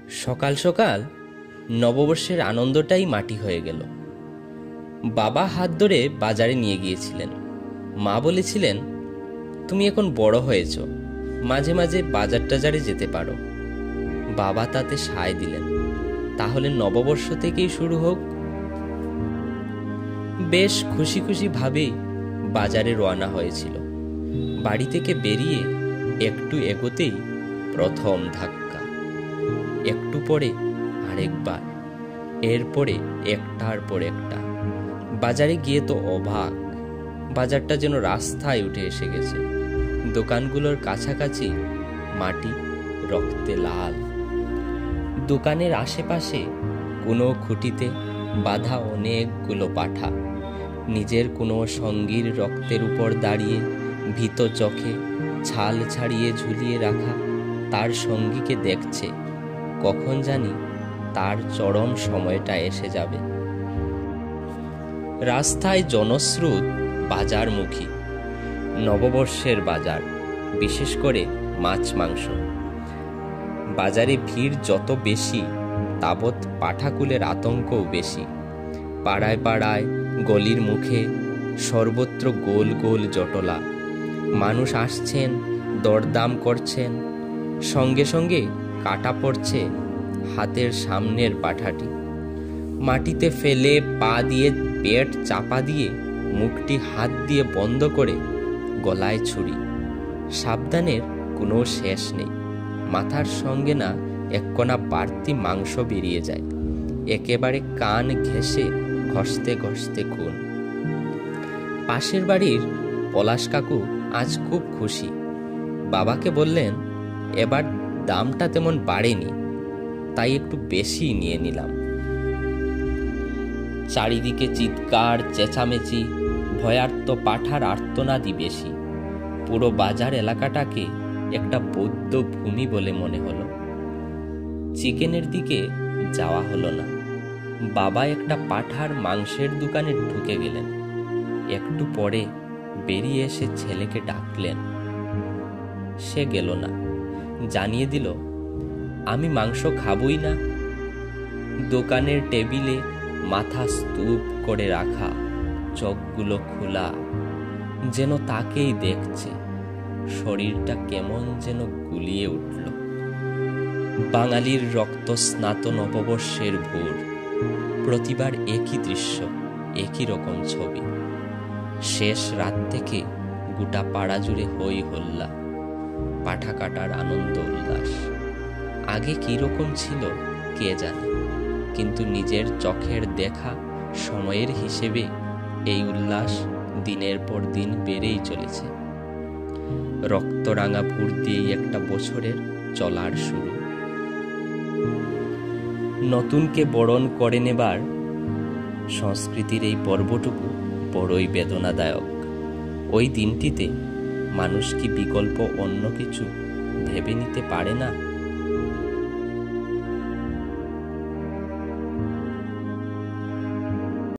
সকাল সকাল নববর্ষের আনন্দটাই মাটি হয়ে গেল। বাবা হাত ধরে বাজারে নিয়ে গিয়েছিলেন। মা বলেছিলেন, তুমি এখন বড় হয়েছ, মাঝে মাঝে বাজার টাজারে যেতে পারো। বাবা তাতে সায় দিলেন, তাহলে নববর্ষ থেকেই শুরু হোক। বেশ খুশি খুশি ভাবেই বাজারে রওনা হয়েছিল। বাড়ি থেকে বেরিয়ে একটু এগোতেই প্রথম ধাক্কা, একটু পরে আরেকবার, এরপরে একটার পর একটা। বাজারে গিয়ে তো অবাক, বাজারটা যেন রাস্তায় উঠে এসে গেছে। দোকানগুলোর কাছাকাছি মাটি রক্তে লাল। দোকানের আশেপাশে কোনো খুঁটিতে বাঁধা অনেকগুলো পাঠা নিজের কোনো সঙ্গীর রক্তের উপর দাঁড়িয়ে ভীত চোখে ছাল ছাড়িয়ে ঝুলিয়ে রাখা তার সঙ্গীকে দেখছে, কখন জানি তার চরম সময়টা এসে যাবে। রাস্তায় জনস্রোত বাজারমুখী। নববর্ষের বাজার, বিশেষ করে মাছ মাংস। বাজারে ভিড় যত বেশি, তাবৎ পাঠাকুলের আতঙ্কও বেশি। পাড়ায় পাড়ায়, গলির মুখে, সর্বত্র গোল গোল জটলা। মানুষ আসছেন, দরদাম করছেন, সঙ্গে সঙ্গে কাটা পড়ছে হাতের সামনের পাঠাটি। মাটিতে ফেলে পা দিয়ে পেট চাপা দিয়ে মুখটি হাত দিয়ে বন্ধ করে গলায় ছুরি। সাবধানের কোনো শেষ নেই। মাথার সঙ্গে না এক কোনা বাড়তি মাংস বেরিয়ে যায়, একেবারে কান ঘেঁষে ঘষতে ঘষতে খুন। পাশের বাড়ির পলাশ কাকু আজ খুব খুশি। বাবাকে বললেন, এবার দামটা তেমন বাড়েনি, তাই একটু বেশি নিয়ে নিলাম। চারিদিকে চিৎকার চেঁচামেচি, ভয়ার্ত পাঠার আর্তনাদই বেশি। পুরো বাজার এলাকাটাকে একটা বৌদ্ধ ভূমি বলে মনে হলো। চিকেনের দিকে যাওয়া হলো না। বাবা একটা পাঠার মাংসের দোকানে ঢুকে গেলেন। একটু পরে বেরিয়ে এসে ছেলেকে ডাকলেন। সে গেল না, জানিয়ে দিল, আমি মাংস খাবই না। দোকানের টেবিলে মাথা স্তূপ করে রাখা, চোখগুলো খোলা, যেন তাকেই দেখছে। শরীরটা কেমন যেন গুলিয়ে উঠল। বাঙালির রক্ত স্নাত নববর্ষের ভোর, প্রতিবার একই দৃশ্য, একই রকম ছবি। শেষ রাত থেকে গোটা পাড়া জুড়ে হই হল্লা, পাঠা কাটার আনন্দ উল্লাস। আগে কি রকম ছিল কে জানে, কিন্তু নিজের চোখের দেখা সময়ের হিসেবে এই উল্লাস দিনের পর দিন বেড়েই চলেছে। রক্তরাঙা ভোর দিয়েই একটা বছরের চলার শুরু। নতুনকে বরণ করে নেবার সংস্কৃতির এই পর্বটুকু বড়ই বেদনাদায়ক। ওই দিনটিতে মানুষ কি বিকল্প অন্য কিছু ভেবে নিতে পারে না?